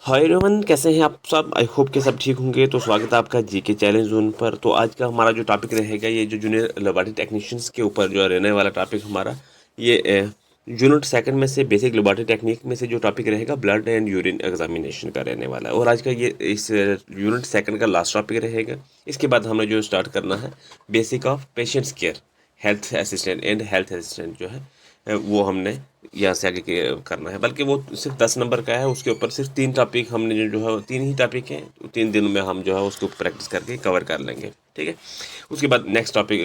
Hi everyone, कैसे हैं आप सब। आई होप के सब ठीक होंगे। तो स्वागत है आपका जीके चैलेंज जोन पर। तो आज का हमारा जो टॉपिक रहेगा, ये जो जूनियर लेबोरेटरी टेक्नीशियंस के ऊपर जो रहने वाला टॉपिक हमारा, ये यूनिट सेकंड में से बेसिक लेबोरेटरी टेक्निक में से जो टॉपिक रहेगा ब्लड एंड यूरिन एग्जामिनेशन का रहने वाला है। और आज का ये इस यूनिट सेकंड का लास्ट टॉपिक रहेगा। इसके बाद हमें जो स्टार्ट करना है basic of patients care, health assistant and health assistant जो है वो हमने यहाँ से आगे करना है। बल्कि वो सिर्फ 10 नंबर का है, उसके ऊपर सिर्फ 3 टॉपिक हमने जो है 3 ही टॉपिक हैं, तो 3 दिनों में हम जो है उसको प्रैक्टिस करके कवर कर लेंगे। ठीक है। उसके बाद नेक्स्ट टॉपिक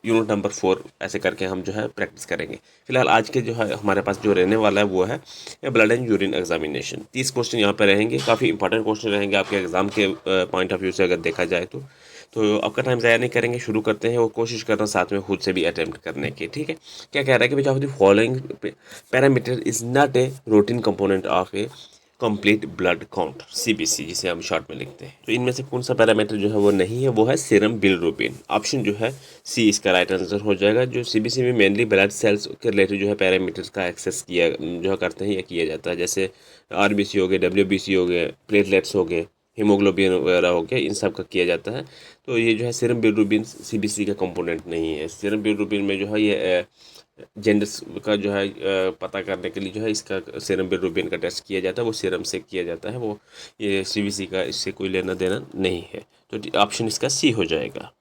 यूनिट नंबर 4 ऐसे करके हम जो है प्रैक्टिस करेंगे। फिलहाल आज के जो है हमारे पास जो रहने वाला है वो है blood and urine examination. 30 question यहाँ पर रहेंगे, काफ़ी इंपॉर्टेंट क्वेश्चन रहेंगे आपके एग्जाम के पॉइंट ऑफ व्यू से अगर देखा जाए तो आपका टाइम ज़ाया नहीं करेंगे, शुरू करते हैं। और कोशिश करना साथ में खुद से भी अटेम्प्ट करने की। ठीक है। क्या कह रहा है कि which of the following parameter is not a routine component of A complete blood count, CBC जिसे हम शॉर्ट में लिखते हैं। तो इनमें से कौन सा पैरामीटर जो है वो नहीं है, वो है सीरम बिलिरुबिन। ऑप्शन जो है सी इसका राइट आंसर हो जाएगा। जो सीबीसी में मेनली ब्लड सेल्स के रिलेटेड जो है पैरामीटर्स का एक्सेस किया जो करते हैं या किया जाता है, जैसे आरबीसी हो गए, डब्ल्यूबीसी हो गए, प्लेटलेट्स हो गए, हीमोग्लोबिन वगैरह हो गया, इन सब का किया जाता है। तो ये जो है सीरम बिलिरुबिन सीबीसी का कंपोनेंट नहीं है। सीरम बिलिरुबिन में जो है ये जेंडर्स का जो है पता करने के लिए जो है इसका सीरम बिलिरुबिन का टेस्ट किया जाता है, वो सीरम से किया जाता है। वो ये सीबीसी का इससे कोई लेना देना नहीं है। तो ऑप्शन इसका सी हो जाएगा।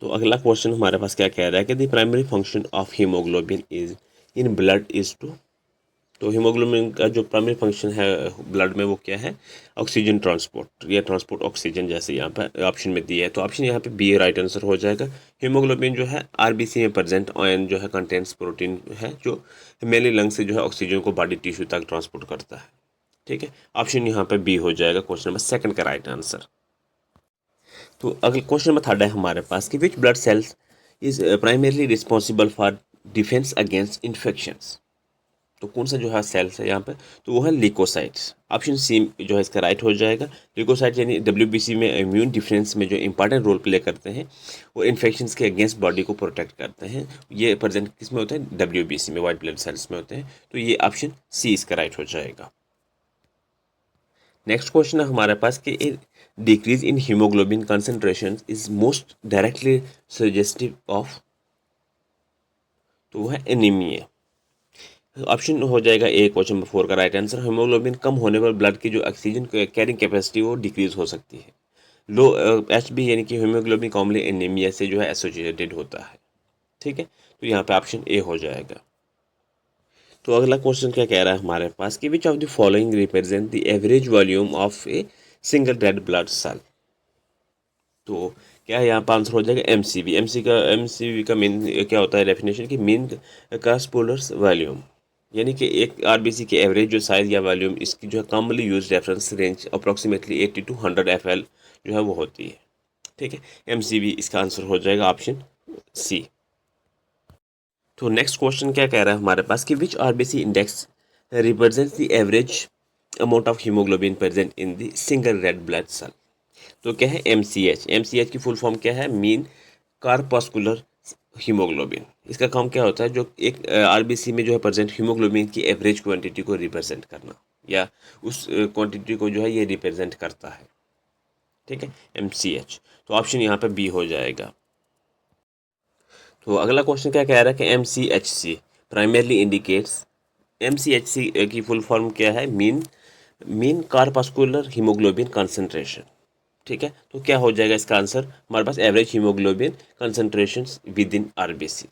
तो अगला क्वेश्चन हमारे पास क्या कह रहा है कि the primary function of haemoglobin is in blood is to. तो हीमोग्लोबिन का जो प्राइमरी फंक्शन है ब्लड में वो क्या है? ऑक्सीजन ट्रांसपोर्ट या ट्रांसपोर्ट ऑक्सीजन, जैसे यहाँ पर ऑप्शन में दिया है। तो ऑप्शन यहाँ पे बी राइट आंसर हो जाएगा। हीमोग्लोबिन जो है आरबीसी में प्रेजेंट आयन जो है कंटेंट्स प्रोटीन है, जो मेनली लंग से जो है ऑक्सीजन को बॉडी टिश्यू तक ट्रांसपोर्ट करता है। ठीक है। ऑप्शन यहाँ पे बी हो जाएगा, क्वेश्चन नंबर सेकंड का राइट आंसर। तो अगले क्वेश्चन नंबर थर्ड है हमारे पास कि which blood cells is primarily responsible for defence against infections. तो कौन सा जो है सेल्स है यहाँ पे? तो वो है लिकोसाइट्स। ऑप्शन सी जो है इसका राइट हो जाएगा। लिकोसाइट्स यानी डब्ल्यूबीसी में इम्यून डिफेंस में जो इंपॉर्टेंट रोल प्ले करते हैं, वो इन्फेक्शंस के अगेंस्ट बॉडी को प्रोटेक्ट करते हैं। ये प्रेजेंट किस में होते हैं? डब्ल्यूबीसी में, वाइट ब्लड सेल्स में होते हैं। तो ये ऑप्शन सी इसका राइट हो जाएगा। नेक्स्ट क्वेश्चन है हमारे पास कि decrease in haemoglobin concentration is most directly suggestive of. तो वो है एनीमिया। ऑप्शन हो जाएगा ए, क्वेश्चन नंबर 4 का राइट आंसर। हीमोग्लोबिन कम होने पर ब्लड की जो ऑक्सीजन कैरिंग कैपेसिटी वो डिक्रीज हो सकती है। लो एच बी यानी कि हीमोग्लोबिन कॉमनली एनीमिया से जो है एसोसिएटेड होता है। ठीक है। तो यहाँ पे ऑप्शन ए हो जाएगा। तो अगला क्वेश्चन क्या कह रहा है हमारे पास कि which of the following represent the average volume of a single red blood cell. तो क्या है यहाँ पर आंसर हो जाएगा एमसीवी। एमसीवी का मेन क्या होता है डेफिनेशन की? मीन कास्पोलर्स वॉल्यूम, यानी कि एक आरबीसी के एवरेज जो साइज या वॉल्यूम इसकी जो है commonly use reference range approximately 80 to 100 FL जो है वो होती है। ठीक है। एमसीवी इसका आंसर हो जाएगा ऑप्शन सी। तो नेक्स्ट क्वेश्चन क्या कह रहा है हमारे पास कि which RBC index represents the average amount of haemoglobin present in the single red blood cell. तो क्या है? M C H. M C H की फुल फॉर्म क्या है? Mean corpuscular haemoglobin. इसका काम क्या होता है? जो एक आरबीसी में जो है प्रेजेंट हीमोग्लोबिन की एवरेज क्वांटिटी को रिप्रेजेंट करना, या उस क्वांटिटी को जो है ये रिप्रेजेंट करता है। ठीक है। M C H. तो ऑप्शन यहाँ पे बी हो जाएगा। तो अगला क्वेश्चन क्या कह रहा है कि M C H C primarily indicates. M C H C की फुल फॉर्म क्या है? Mean mean corpuscular haemoglobin concentration. ठीक है। तो क्या हो जाएगा इसका आंसर हमारे पास? Average haemoglobin concentration within RBC.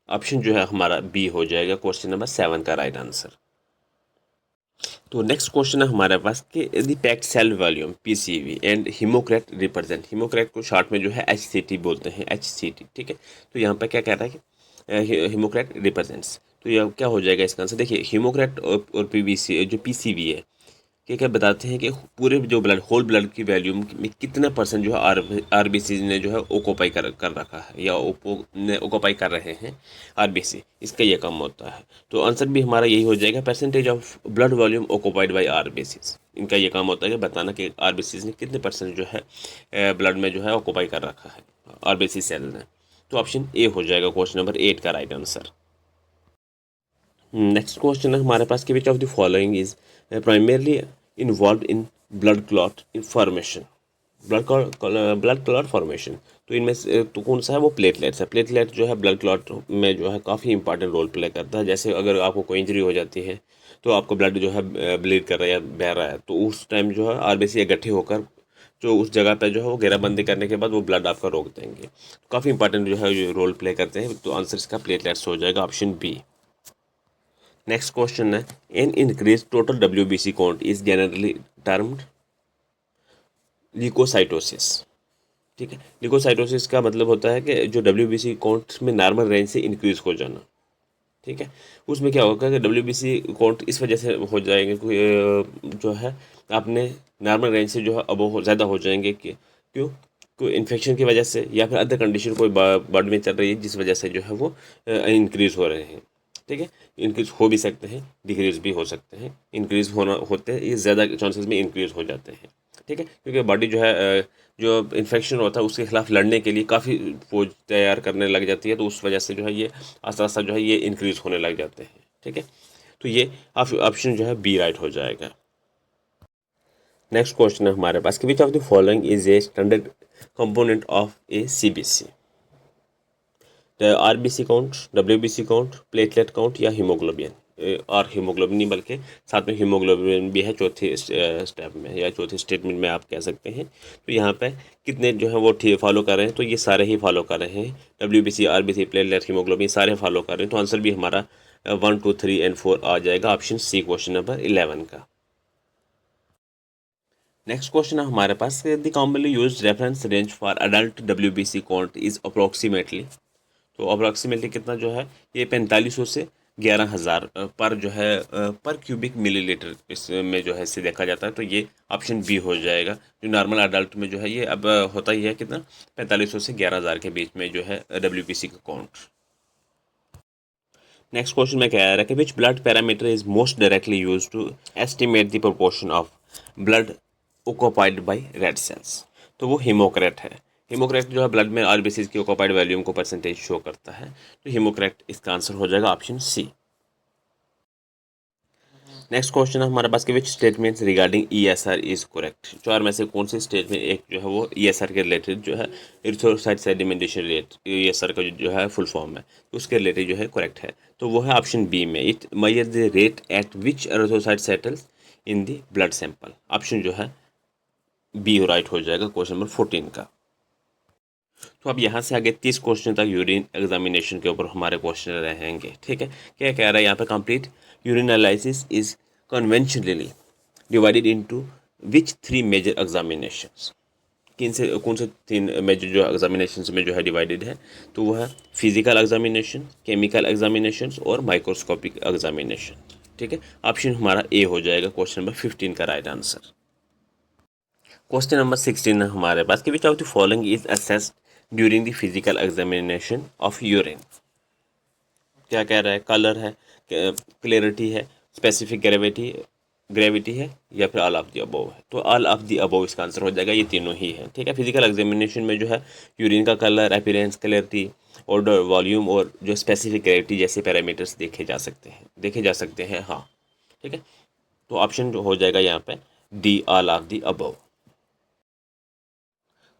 Option जो है हमारा बी हो जाएगा, क्वेश्चन नंबर 7 का राइट आंसर। तो नेक्स्ट क्वेश्चन है हमारे पास कि the packed cell volume PCV and haematocrit represent. Haematocrit को शॉर्ट में जो है एचसीटी बोलते हैं, एचसीटी। ठीक है। तो यहाँ पे क्या कह रहा है कि हीमोक्रेट रिप्रेजेंट्स। तो यह क्या हो जाएगा इसका आंसर? देखिए हीमोक्रेट और पीवीसी जो पीसीवी है, क्या क्या बताते हैं कि पूरे जो ब्लड होल ब्लड की वैल्यूम में कितना परसेंट जो है आरबीसी ने जो है ओकोपाई कर रखा है, या ओपो ने ओकोपाई कर रहे हैं आरबीसी, इसका ये काम होता है। तो आंसर भी हमारा यही हो जाएगा, percentage of blood volume occupied by RBC. इनका ये काम होता है कि बताना कि आरबीसी ने कितने परसेंट जो है ब्लड में जो है ओकोपाई कर रखा है आरबीसी सेल ने। तो ऑप्शन ए हो जाएगा, क्वेश्चन नंबर 8 का राइट आंसर। नेक्स्ट क्वेश्चन है हमारे पास कि which of the following is primarily involve in blood clot formation, blood clot formation. तो इनमें से तो कौन सा है, वो प्लेटलेट्स है। प्लेटलेट जो है ब्लड क्लॉट में जो है काफ़ी इंपॉर्टेंट रोल प्ले करता है। जैसे अगर आपको कोई इंजरी हो जाती है तो आपको ब्लड जो है ब्लीड कर रहा है या बह रहा है, तो उस टाइम जो है आरबीसी इकट्ठे होकर जो उस जगह पे जो है वो घेराबंदी करने के बाद वो ब्लड आपका रोक देंगे। तो काफ़ी इंपॉर्टेंट जो है रोल प्ले करते हैं। तो आंसर इसका प्लेटलेट्स हो जाएगा, ऑप्शन बी। नेक्स्ट क्वेश्चन है, an increase total WBC count is generally termed leucocytosis. ठीक है, ल्यूकोसाइटोसिस का मतलब होता है कि जो डब्ल्यूबीसी काउंट में नॉर्मल रेंज से इंक्रीज हो जाना। ठीक है, उसमें क्या होगा कि डब्ल्यूबीसी काउंट इस वजह से हो जाएंगे जो है आपने नॉर्मल रेंज से जो है अब ज़्यादा हो जाएंगे कि क्यों, कोई इन्फेक्शन की वजह से या फिर अदर कंडीशन कोई बॉडी में चल रही है जिस वजह से जो है वो इंक्रीज हो रहे हैं। ठीक है, इंक्रीज हो भी सकते हैं, डिक्रीज भी हो सकते हैं। इंक्रीज होना होते हैं ये ज़्यादा चांसेस में इंक्रीज हो जाते हैं। ठीक है, क्योंकि बॉडी जो है जो इन्फेक्शन होता है उसके खिलाफ लड़ने के लिए काफ़ी फौज तैयार करने लग जाती है, तो उस वजह से जो है ये आस्ता आस्ता जो है ये इंक्रीज होने लग जाते हैं। ठीक है, तो ये ऑप्शन जो है बी राइट हो जाएगा। नेक्स्ट क्वेश्चन है हमारे पास कि which of the following is a standard component of A CBC. RBC count, WBC count, platelet count या हीमोग्लोबिन। और हीमोग्लोबिन नहीं बल्कि साथ में हीमोग्लोबिन भी है चौथी स्टेप में या चौथी स्टेटमेंट में आप कह सकते हैं। तो यहाँ पे कितने जो है वो फॉलो कर रहे हैं, तो ये सारे ही फॉलो कर रहे हैं। डब्ल्यूबीसी, आरबीसी, प्लेटलेट, हीमोग्लोबिन सारे फॉलो कर रहे हैं। तो आंसर भी हमारा 1, 2, 3 एंड 4 आ जाएगा, ऑप्शन सी क्वेश्चन नंबर 11 का। नेक्स्ट क्वेश्चन है हमारे पास, the commonly used reference range for adult WBC count is approximately. तो अप्रॉक्सीमेटली कितना जो है ये 4500 से 11,000 पर जो है पर क्यूबिक मिलीलीटर इसमें जो है इसे देखा जाता है। तो ये ऑप्शन बी हो जाएगा। जो नॉर्मल अडल्ट में जो है ये अब होता ही है कितना, 4500 से 11,000 के बीच में जो है डब्ल्यूबीसी का काउंट। नेक्स्ट क्वेश्चन में क्या आ रहा है कि which blood parameter is most directly use to estimate the proportion of blood occupied by red cells. तो वो हीमोक्रेट है। हीमोक्रेट जो है ब्लड में आरबीसी की ओकोपाइड वॉल्यूम को परसेंटेज शो करता है। तो हीमोक्रेट इसका आंसर हो जाएगा, ऑप्शन सी। नेक्स्ट क्वेश्चन है हमारे पास कि which statements regarding ESR is correct. चार में से कौन सी स्टेटमेंट एक जो है वो ईएसआर के रिलेटेड जो है, इरिथ्रोसाइट सेडिमेंटेशन रेट, ईएसआर का जो है फुल फॉर्म है, उसके रिलेटेड जो है करेक्ट है। तो वो है ऑप्शन बी में, it measure the rate at which erythrocyte settles in the blood sample. Option जो है बी राइट हो जाएगा क्वेश्चन नंबर 14 का। तो अब यहाँ से आगे 30 क्वेश्चन तक यूरिन एग्जामिनेशन के ऊपर हमारे क्वेश्चन रहेंगे। ठीक है, क्या कह रहा है यहाँ पे, complete urine analysis is conventionally divided into which 3 major examinations. किन से कौन से 3 मेजर जो एग्जामिनेशंस में जो है डिवाइडेड है, तो वो है फिजिकल एग्जामिनेशन, केमिकल एग्जामिनेशन और माइक्रोस्कोपिक एग्जामिनेशन। ठीक है, ऑप्शन हमारा ए हो जाएगा क्वेश्चन नंबर 15 का राइट आंसर। क्वेश्चन नंबर 16 है हमारे पास कि which of the following is assessed during the physical examination of urine. क्या कह रहा है, कलर है, क्लियरिटी है, स्पेसिफिक ग्रेविटी है या फिर ऑल ऑफ द अबव है। तो ऑल ऑफ द अबव इसका आंसर हो जाएगा, ये तीनों ही है। ठीक है, फिजिकल एग्जामिनेशन में जो है यूरिन का colour, appearance, clarity, order, volume और जो स्पेसिफिक ग्रेविटी जैसे पैरामीटर्स देखे जा सकते हैं। हाँ, ठीक है, तो ऑप्शन जो हो जाएगा यहाँ पे D, all of the above.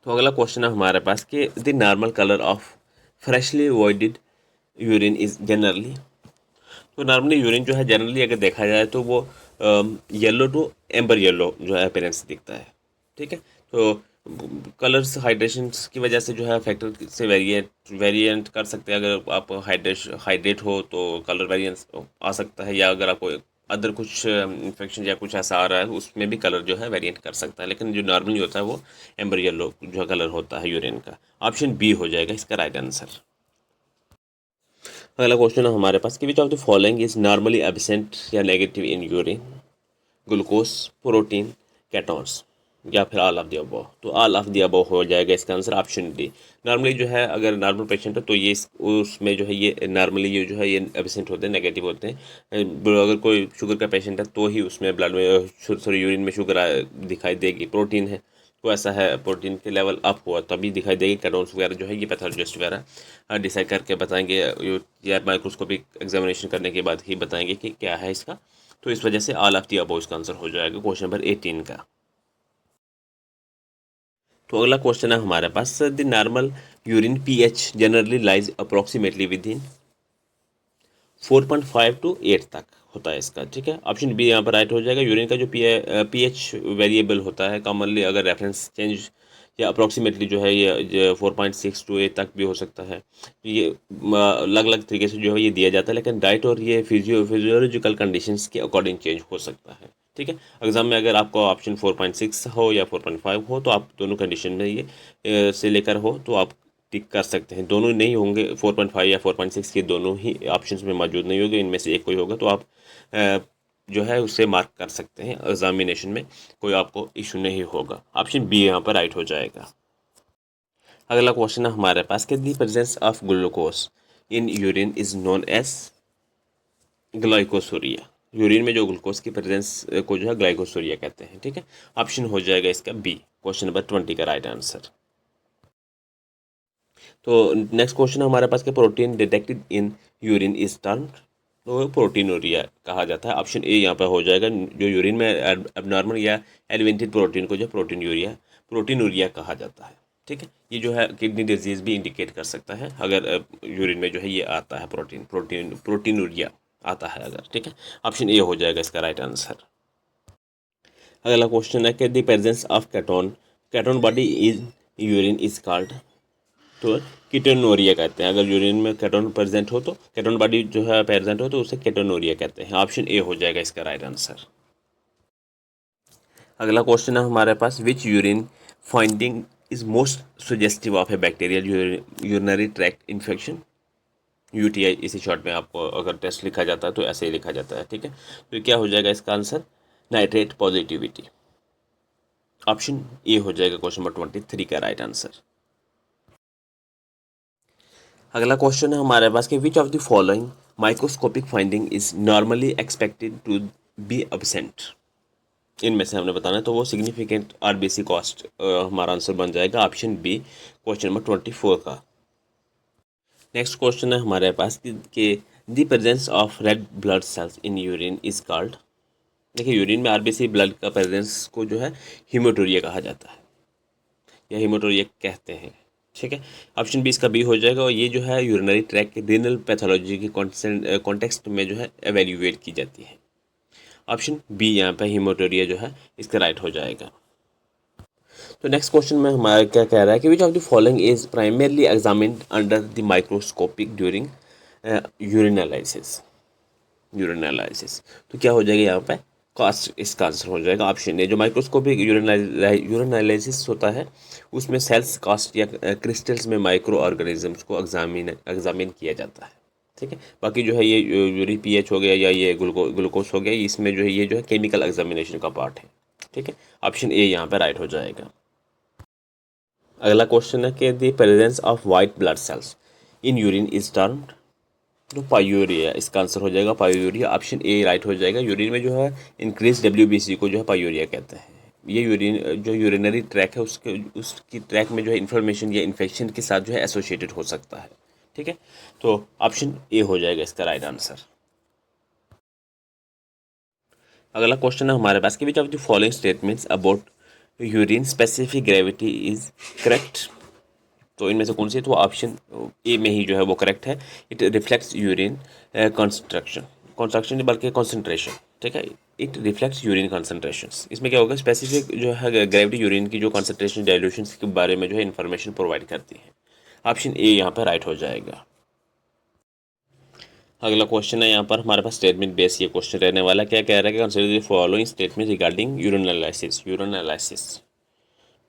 तो अगला क्वेश्चन है हमारे पास कि the normal colour of freshly voided urine is generally. तो नॉर्मली यूरिन जो है जनरली अगर देखा जाए तो वो येलो टू एम्बर येलो जो है अपीयरेंस दिखता है। ठीक है, तो कलर्स हाइड्रेशन की वजह से जो है फैक्टर से वेरिएंट कर सकते हैं। अगर आप हाइड्रेट हो तो कलर वेरिएंस आ सकता है, या अगर आपको अदर कुछ इन्फेक्शन या कुछ ऐसा आ रहा है उसमें भी कलर जो है वेरिएंट कर सकता है। लेकिन जो नॉर्मली होता है वो एम्बर येलो जो कलर होता है यूरिन का। ऑप्शन बी हो जाएगा इसका राइट आंसर। अगला क्वेश्चन है हमारे पास कि which of the following is normally absent या negative in urine, glucose, protein, ketones या फिर ऑल ऑफ द अबव। तो ऑल ऑफ द अबव हो जाएगा इसका आंसर, ऑप्शन डी। नॉर्मली जो है अगर नॉर्मल पेशेंट है तो ये उसमें जो है ये नॉर्मली ये जो है ये एब्सेंट होते हैं, नेगेटिव होते हैं। अगर कोई शुगर का पेशेंट है तो ही उसमें ब्लड में सॉरी यूरिन में शुगर दिखाई देगी। प्रोटीन है तो ऐसा है, प्रोटीन के लेवल अप हुआ तभी दिखाई देगी। कैटोन्स वगैरह जो है ये पैथोलॉजिस्ट वगैरह डिसाइड करके बताएंगे, या माइक्रोस्कोपिक एग्जामिनेशन करने के बाद ही बताएंगे कि क्या है इसका। तो इस वजह से ऑल ऑफ दी अबव इसका आंसर हो जाएगा क्वेश्चन नंबर 18 का। तो अगला क्वेश्चन है हमारे पास, the normal urine pH generally lies approximately within 4.5 to 8 तक होता है इसका, ठीक है। ऑप्शन बी यहाँ पर राइट हो जाएगा। यूरिन का जो पीएच वेरिएबल होता है, कॉमनली अगर रेफरेंस चेंज या अप्रोक्सीमेटली जो है ये 4.6 टू 8 तक भी हो सकता है। ये अलग अलग तरीके से जो है ये दिया जाता है, लेकिन डाइट और ये फिजियोलॉजिकल कंडीशंस के अकॉर्डिंग चेंज हो सकता है, ठीक है। एग्जाम में अगर आपको ऑप्शन 4.6 हो या 4.5 हो तो आप दोनों कंडीशन में ये से लेकर हो तो आप टिक कर सकते हैं। दोनों नहीं होंगे, 4.5 या 4.6 के दोनों ही ऑप्शंस में मौजूद नहीं होंगे, इनमें से एक कोई होगा तो आप जो है उससे मार्क कर सकते हैं एग्जामिनेशन में, कोई आपको इशू नहीं होगा। ऑप्शन बी यहाँ पर राइट हो जाएगा। अगला क्वेश्चन है हमारे पास कि the presence of glucose in urine is known as glycosuria. Urine में जो ग्लूकोज की प्रेजेंस को जो है ग्लाइकोसूरिया कहते हैं, ठीक है। ऑप्शन हो जाएगा इसका बी, क्वेश्चन नंबर 20 का राइट आंसर। तो नेक्स्ट क्वेश्चन हमारे पास के protein detected in urine is termed, तो प्रोटीनूरिया कहा जाता है। ऑप्शन ए यहाँ पर हो जाएगा। जो यूरिन में एबनॉर्मल या एलिवेटेड प्रोटीन को जो प्रोटीनूरिया कहा जाता है, ठीक है। ये जो है किडनी डिजीज भी इंडिकेट कर सकता है अगर यूरिन में जो है ये आता है प्रोटीनूरिया आता है अगर, ठीक है। ऑप्शन ए हो जाएगा इसका राइट आंसर। अगला क्वेश्चन है कि the presence of ketone body is urine is called, तो कीटोनूरिया कहते हैं। अगर यूरिन में केटोन प्रेजेंट हो तो केटोन बॉडी जो है प्रेजेंट हो तो उसे कीटोनूरिया कहते हैं। ऑप्शन ए हो जाएगा इसका राइट आंसर। अगला क्वेश्चन है हमारे पास, which urine finding is most suggestive of a bacterial urinary tract infection, UTI इसी शॉर्ट में आपको अगर टेस्ट लिखा जाता है तो ऐसे ही लिखा जाता है, ठीक है। तो क्या हो जाएगा इसका answer, nitrate positivity. Option A हो जाएगा क्वेश्चन नंबर 23 का राइट आंसर। अगला क्वेश्चन है हमारे पास कि which of the following microscopic finding is normally expected to be absent. इनमें से हमने बताना है तो वो सिग्निफिकेंट आरबीसी कॉस्ट हमारा आंसर बन जाएगा। ऑप्शन बी, क्वेश्चन नंबर 24 का। नेक्स्ट क्वेश्चन है हमारे पास कि the presence of red blood cells in urine is called. देखिए, यूरिन में आरबीसी ब्लड का प्रेजेंस को जो है हीमोटूरिया कहा जाता है या हीमोटूरिया कहते हैं, ठीक है। ऑप्शन बी इसका बी हो जाएगा। और ये जो है यूरिनरी ट्रैक रीनल पैथोलॉजी के कॉन्टेक्स्ट में जो है एवेल्यूएट की जाती है। ऑप्शन बी यहाँ पे हीमोटोरिया जो है इसका राइट हो जाएगा। तो नेक्स्ट क्वेश्चन में हमारा क्या कह रहा है कि which of the following is primarily examined under the microscopic during urine analysis. तो क्या हो जाएगा यहाँ पे, कास्ट इसका आंसर हो जाएगा। ऑप्शन ए, जो माइक्रोस्कोपिक यूरिन एनालिसिस होता है उसमें सेल्स, कास्ट या क्रिस्टल्स में माइक्रो ऑर्गेनिजम्स को एग्जामिन किया जाता है, ठीक है। बाकी जो है ये यूरिन पीएच हो गया या ये ग्लूकोज हो गया, इसमें जो है ये जो है केमिकल एग्जामिनेशन का पार्ट है, ठीक है। ऑप्शन ए यहाँ पे राइट हो जाएगा। अगला क्वेश्चन है कि the presence of white blood cells in urine is termed, तो पायूरिया इसका आंसर हो जाएगा। पायूरिया, ऑप्शन ए राइट हो जाएगा। यूरिन में जो है इंक्रीज डब्ल्यूबीसी को जो है पायूरिया कहते हैं। ये यूरिन जो यूरिनरी ट्रैक है उसकी ट्रैक में जो है इन्फॉर्मेशन या इन्फेक्शन के साथ जो है एसोसिएटेड हो सकता है, ठीक है। तो ऑप्शन ए हो जाएगा इसका राइट आंसर। अगला क्वेश्चन है हमारे पास कि which of the following statements about urine specific gravity is correct. तो इनमें से कौन सी है, तो ऑप्शन ए में ही जो है वो करेक्ट है। इट रिफ्लेक्ट्स यूरिन कॉन्स्ट्रक्शन बल्कि कॉन्सेंट्रेशन, ठीक है। It reflects urine concentration. इसमें क्या होगा, स्पेसिफिक जो है ग्रेविटी यूरिन की जो कॉन्सेंट्रेशन डाइल्यूशन के बारे में जो है इन्फॉर्मेशन प्रोवाइड करती है। ऑप्शन ए यहाँ पर राइट हो जाएगा। अगला क्वेश्चन है यहाँ पर हमारे पास स्टेटमेंट बेस ये क्वेश्चन रहने वाला। क्या कह रहा है कि consider the following statement regarding urine analysis.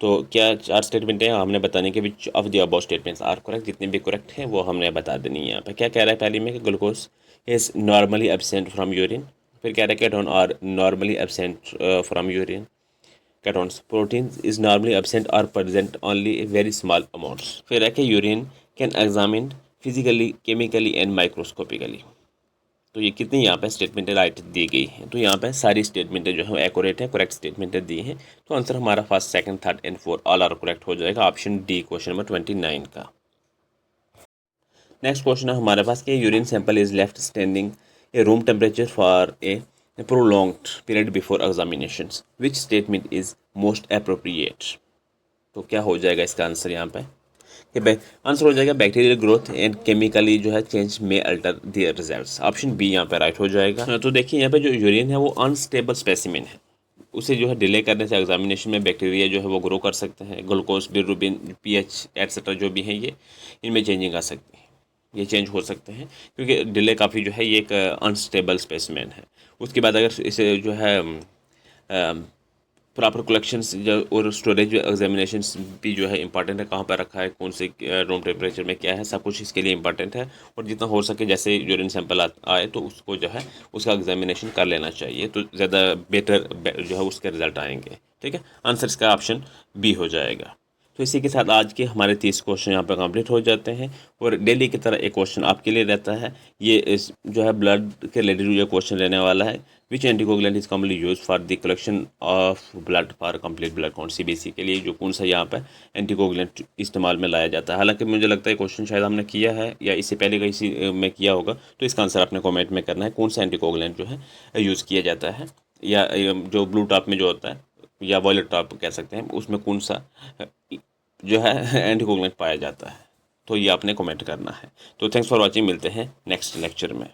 तो क्या चार स्टेटमेंट हैं, हमने बताने के which of the above statements are correct, जितने भी करेक्ट हैं वो हमने बता देनी है यहाँ पे। क्या कह रहा है पहले में कि glucose is normally absent from urine. फिर कह रहा है ketone are normally absent from urine. Ketones, protein is normally absent और present only very small amounts. फिर है कि urine can examine physically, chemically and microscopically. तो ये कितनी यहाँ पे स्टेटमेंटें राइट दी गई हैं, तो यहाँ पे सारी स्टेटमेंटें जो है एक्यूरेट है, करेक्ट स्टेटमेंटें दी हैं। तो आंसर हमारा first, second, third and fourth all are correct हो जाएगा, ऑप्शन डी क्वेश्चन नंबर 29 का। नेक्स्ट क्वेश्चन है हमारे पास कि urine sample is left standing A room temperature for a prolonged period before examination, which statement is most appropriate. तो क्या हो जाएगा इसका आंसर यहाँ पे कि आंसर हो जाएगा बैक्टीरियल ग्रोथ एंड केमिकली जो है चेंज में अल्टर दियर रिजल्ट्स, ऑप्शन बी यहाँ पे राइट हो जाएगा। तो देखिए यहाँ पे जो यूरिन है वो अनस्टेबल स्पेसिमिन है, उसे जो है डिले करने से एग्जामिनेशन में बैक्टीरिया जो है वो ग्रो कर सकते हैं, ग्लूकोज, बिलिरुबिन, पीएच एट्सेट्रा जो भी है ये इनमें चेंजिंग आ सकती है, ये चेंज हो सकते हैं क्योंकि डिले काफ़ी जो है ये एक अनस्टेबल स्पेसिमेन है। उसके बाद अगर इसे जो है प्रॉपर कलेक्शंस और स्टोरेज एग्जामिनेशन भी जो है इंपॉर्टेंट है, कहाँ पर रखा है, कौन से रूम टेम्परेचर में क्या है, सब कुछ इसके लिए इंपॉर्टेंट है। और जितना हो सके जैसे यूरिन सैंपल आए तो उसको जो है उसका एग्जामिनेशन कर लेना चाहिए, तो ज़्यादा बेटर जो है उसके रिजल्ट आएंगे। ठीक है, आंसर इसका ऑप्शन बी हो जाएगा। तो इसी के साथ आज के हमारे 30 क्वेश्चन यहाँ पर कंप्लीट हो जाते हैं। और डेली की तरह एक क्वेश्चन आपके लिए रहता है, ये इस जो है ब्लड के रिलेटेड जो क्वेश्चन रहने वाला है, which anticoagulant is commonly use for the collection of blood for complete blood count, CBC के लिए जो कौन सा यहाँ पर एंटीकोगुलेंट इस्तेमाल में लाया जाता है। हालांकि मुझे लगता है क्वेश्चन शायद हमने किया है या इससे पहले किसी में किया होगा, तो इसका आंसर आपने कॉमेंट में करना है, कौन सा एंटीकोगुलेंट जो है यूज़ किया जाता है, या जो ब्लू टॉप में जो होता है या वॉयलेट टॉप कह सकते हैं उसमें कौन सा जो है एंटीकोगुलेंट पाया जाता है। तो ये आपने कमेंट करना है। तो थैंक्स फॉर वॉचिंग, मिलते हैं नेक्स्ट लेक्चर में।